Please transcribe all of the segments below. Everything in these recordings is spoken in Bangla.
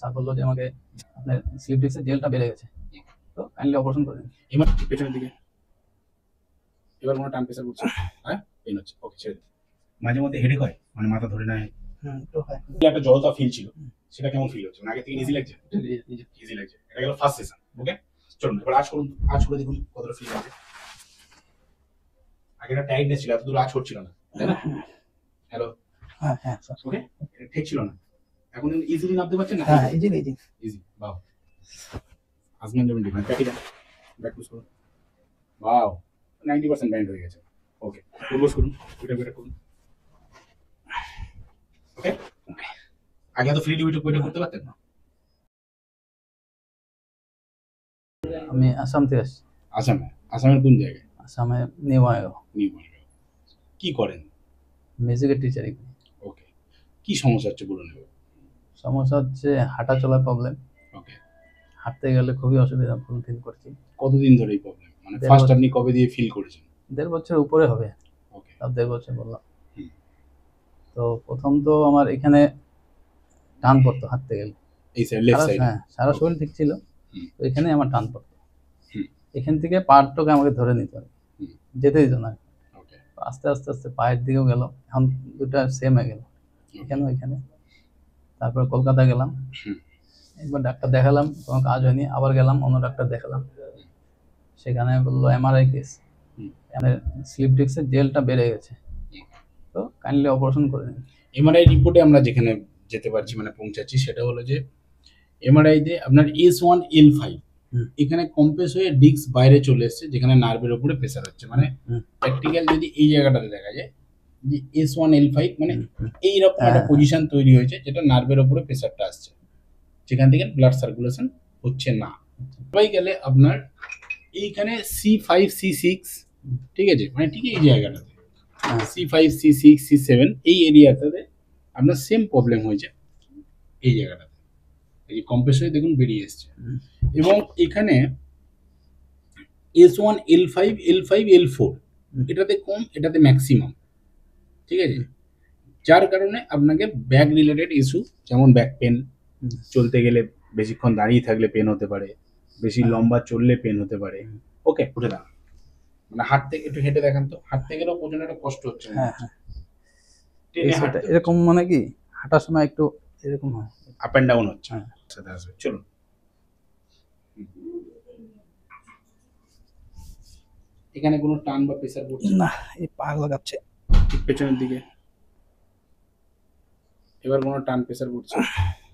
স্যার বললো যে আমাকে আপনার স্লিপ ডিস্কের জেলটা বেড়ে গেছে, তো কাইন্ডলি অপারেশন করে দিন। এবার পেছনের দিকে, এবার কোনো টান প্রেসার করছে, হ্যাঁ পেন হচ্ছে, ওকে ছেড়ে দিন। মাঝে মধ্যে হেডেক হয়, মানে মাথা ধরে নেয়, একটু হয়। একটা জড়তা ফিল ছিল, সেটা কেমন ফিল হচ্ছে? আগে থেকে ইজি লাগছে? ইজি লাগছে। এটা গেল ফার্স্ট সেশন। ওকে, চলুন এবার আজ করুন, আজ করে দেখুন কতটা ফিল আছে। আগে একটা টাইটনেস ছিল, এত দূর আজ হচ্ছিল না, তাই না? হ্যালো, হ্যাঁ হ্যাঁ স্যার। ওকে, ঠিক ছিল না, এখন ইজিলি নামতে পারছেন না? হ্যাঁ ইজি ইজি। ইজি, বাহ। আজমান যেমন different, back then, back push করুন, ওয়াও 90% ব্যান্ড হয়ে গেছে। ওকে, পুশ করুন, এটা করুন। ওকে, আগে তো ফ্রিলি ওইটা করতে পারতেন না। আমি আসাম থেকে আসছি। আসামে? আসামের কোন জায়গায়? আসামে নিউ বঙ্গাইগাঁও। নিউ বঙ্গাইগাঁও। কি করেন? মিউজিকের টিচার এখানে। ওকে, কি সমস্যা হচ্ছে বলুন এবার। সমস্যা হচ্ছে হাঁটা চলার প্রবলেম। ওকে, হাঁটতে গেলে খুবই অসুবিধা ফিল করছি। কতদিন ধরে এই প্রবলেম, মানে ফার্স্ট আপনি কবে দিয়ে ফিল করেছেন? 1.5 বছর উপরে হবে। ওকে, তাও 1.5 বছর বললাম। তো প্রথম তো আমার এখানে টান পড়তো হাঁটতে গেলে, এই সাইড, লেফট সাইড। হ্যাঁ সারা শরীর ঠিক ছিল, তো এখানে আমার টান পড়তো। হুম। এখান থেকে পাড়টাকে আমাকে ধরে নিতে হবে, যেতে দিত না। ওকে, আস্তে আস্তে আস্তে পায়ের দিকেও গেল, এখন দুটা সেম হয়ে গেল, এখানেও এখানে। তারপর কলকাতা গেলাম, একবার ডাক্তার দেখালাম, কোনো কাজ হয়নি, আবার গেলাম অন্য ডাক্তার দেখালাম, সেখানে বললো এমআরআই কেস, স্লিপ ডিস্কের জেলটা বেড়ে গেছে, তো কাইন্ডলি অপারেশন করে নিন। এমআরআই রিপোর্টে আমরা যেখানে যেতে পারছি, মানে পৌঁছাচ্ছি, সেটা হলো যে এমআরআই তে আপনার S1L5 এখানে কম্প্রেস হয়ে ডিস্ক বাইরে চলে এসেছে, যেখানে নার্ভের উপরে প্রেসার হচ্ছে। মানে প্র্যাকটিক্যাল যদি এই জায়গাটাতে দেখা যায় যে S1L5 মানে এইরকম একটা পজিশন তৈরি হয়েছে, যেটা নার্ভের উপরে প্রেসারটা আসছে, যেখান থেকে ব্লাড সার্কুলেশন হচ্ছে না। সবাই গেলে আপনার এইখানে C5 C6, ঠিক আছে, মানে ঠিক এই জায়গাটাতে C5 C6 C7 এই এরিয়াটাতে আপনার সেম প্রবলেম হয়েছে, এই জায়গাটাতে এই কম্প্রেস হয়ে দেখুন বেরিয়ে এসছে। এবং এখানে S1L5 এটাতে কম, এটাতে ম্যাক্সিমাম, ঠিক আছে, যার কারণে আপনাকে ব্যাক রিলেটেড ইস্যু, যেমন ব্যাক পেন, চলতে গেলে বেশিক্ষণ দাঁড়িয়ে থাকলে পেন হতে পারে, বেশি লম্বা চললে পেন হতে পারে। ওকে, উঠে দাঁড়ান, মানে হাঁটতে একটু হেঁটে দেখান তো, হাঁটতে গেলেও প্রচন্ড একটা কষ্ট হচ্ছে। হ্যাঁ হ্যাঁ, এরকম মানে কি হাঁটার সময় একটু এরকম হয়, আপ অ্যান্ড ডাউন হচ্ছে। সাথে আসবে, চলুন। এখানে কোনো টান বা প্রেসার পড়ছে না, এই পা লাগাচ্ছে ঠিক পেছনের দিকে, এবার কোনো টান প্রেসার পড়ছে,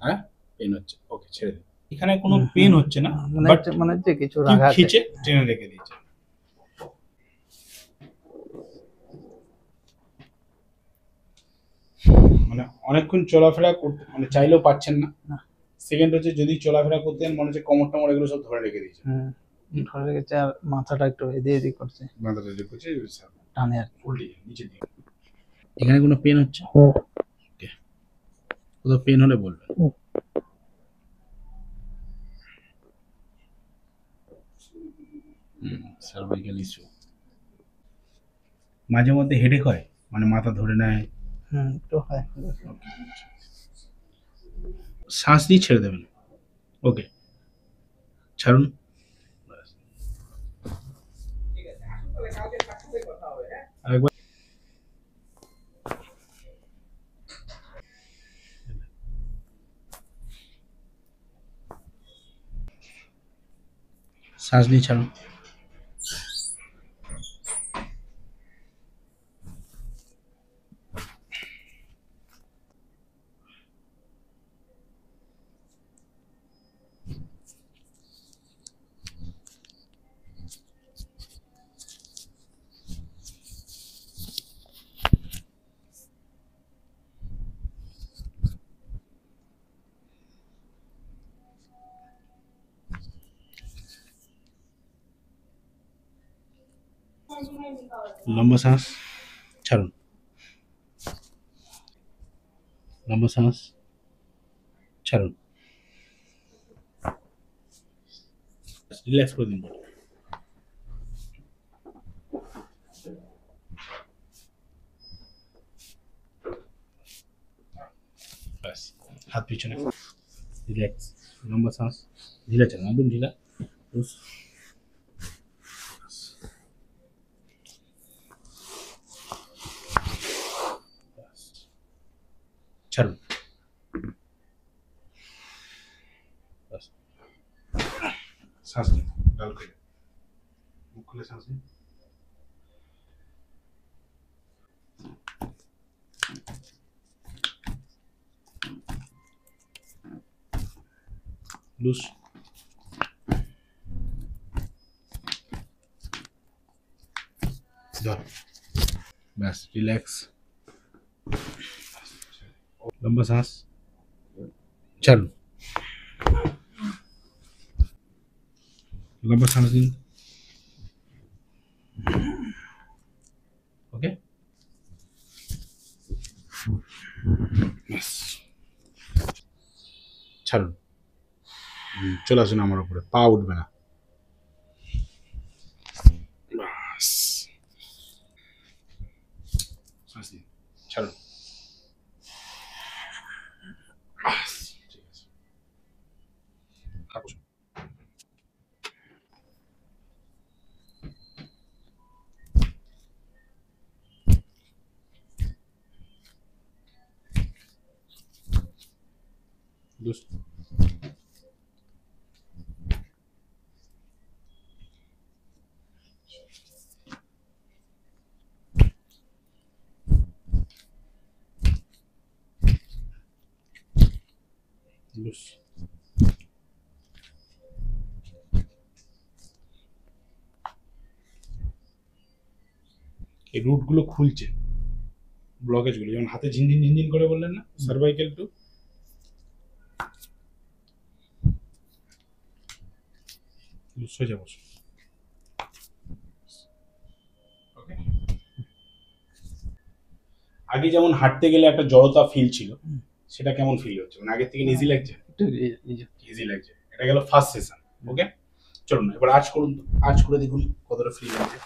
হ্যাঁ পেন হচ্ছে, ওকে ছেড়ে দিন। এখানে কোনো পেন হচ্ছে না, বাট মানে যে কিছু রাখা আছে, খিচে টেনে রেখে দিয়েছে। মানে অনেকক্ষণ চলাফেরা করতে মানে চাইলেও পাচ্ছেন না। সেকেন্ড হচ্ছে যদি চলাফেরা করতেন, মনে হচ্ছে কোমর টমর এগুলো সব ধরে রেখে দিয়েছে, ধরে রেখেছে, আর মাথাটা একটু এদিক করছে, মাথাটা এদিক করছে, টানে আর কি। উল্টে নিচের দিকে। এখানে কোনো পেন হচ্ছে? ওকে, কোথাও পেন হলে বলবেন। Cervical issue. মাঝে মধ্যে হেডেক হয়, মানে মাথা ধরে নেয়, একটু হয়। শ্বাস দিয়ে ছেড়ে দেবেন। ওকে, ছাড়ুন। আরেকবার শ্বাস দিয়ে ছাড়ুন। লম্বা শ্বাস ছাড়ুন, লম্বা শ্বাস ছাড়ুন, রিল্যাক্স করে দিন। ব্যাস, হাত পিছনে, रिलैक्स, लंबा सांस, ढीला चलना, एकदम ढीला। उस चलो बस, सांस ले, डाल के मुंह खोले, सांस ले, लूज, धर, बस रिलैक्स, लंबा सांस, चलो लंबा सांस ली, ओके बस, ছাড়ুন, চলে আসুন আমার উপরে, পা উঠবে না, বাস, শ্বাস নিন, ছাড়ুন, বাস, ঠিক আছে, বসুন। লুজ, লুজ, এই রুটগুলো খুলছে, ব্লকেজগুলো, যেমন হাতে ঝিনঝিন ঝিনঝিন করে বললেন না, সার্ভাইকেল টু, সোজা বসুন, ওকে। আগে যেমন হাঁটতে গেলে একটা জড়তা ফিল ছিল, সেটা কেমন ফিল হচ্ছে, মানে আগের থেকে ইজি লাগছে? একটু ইজি লাগছে। এটা গেল ফার্স্ট সেশন, ওকে। চলুন এবার আজ করুন, তো আজ করে দেখুন কতটা ফ্রি লাগছে।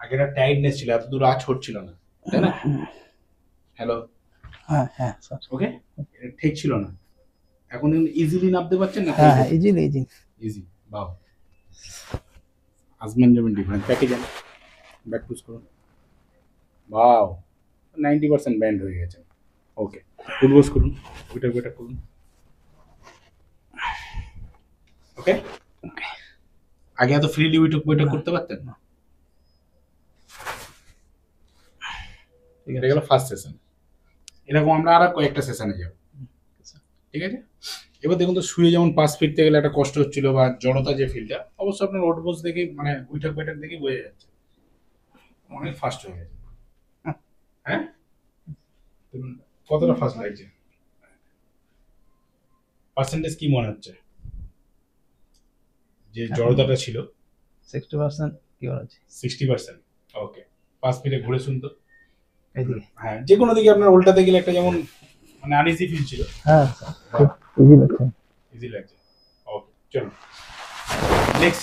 আগে একটা টাইটনেস ছিল, এত দূর আজ হচ্ছিল না, তাই না? হ্যালো, হ্যাঁ হ্যাঁ স্যার, ওকে, ঠিক ছিল না, এখন ইজিলি নামতে পারছেন না? হ্যাঁ হ্যাঁ ইজিলি ইজি, বাহ, আজমান যাবেন ডিফারেন্স, ব্যাকে যান, ব্যাক পুশ করুন, বাও, 90% ব্যান্ড হয়ে গেছে, ওকে। ফুটবস করুন, ওইটা করুন, ওকে। আগে এত ফ্রিলি ওইটা করতে পারতেন না। এটা গেল ফার্স্ট সেশন, এরকম আমরা আর কয়েকটা সেশনে যাব, ঠিক আছে। এবার দেখুন তো, শুয়ে যেমন পাশ ফিরতে গেলে একটা কষ্ট হচ্ছিল বা জড়তা যে ফিলটা, অবশ্য আপনার ওঠবোস দেখে মানে উইটাক বেটাক দেখে বোঝা যাচ্ছে অনেক ফাস্ট হয়ে গেছে, হ্যাঁ। দেখুন কতটা ফাস্ট লাগছে, পার্সেন্টেজ কি মনে হচ্ছে যে জড়তাটা ছিল? 60% কি আছে, 60%, ওকে। পাশ ফিরে ঘুরে শুন তো, এইদিকে, হ্যাঁ, যে কোনো দিকে আপনার উল্টাতে গেলে একটা যেমন মানে আনইজি ফিল ছিল, হ্যাঁ স্যার ইজি লাগছে। ইজি লাগছে, ওকে। চলো নেক্সট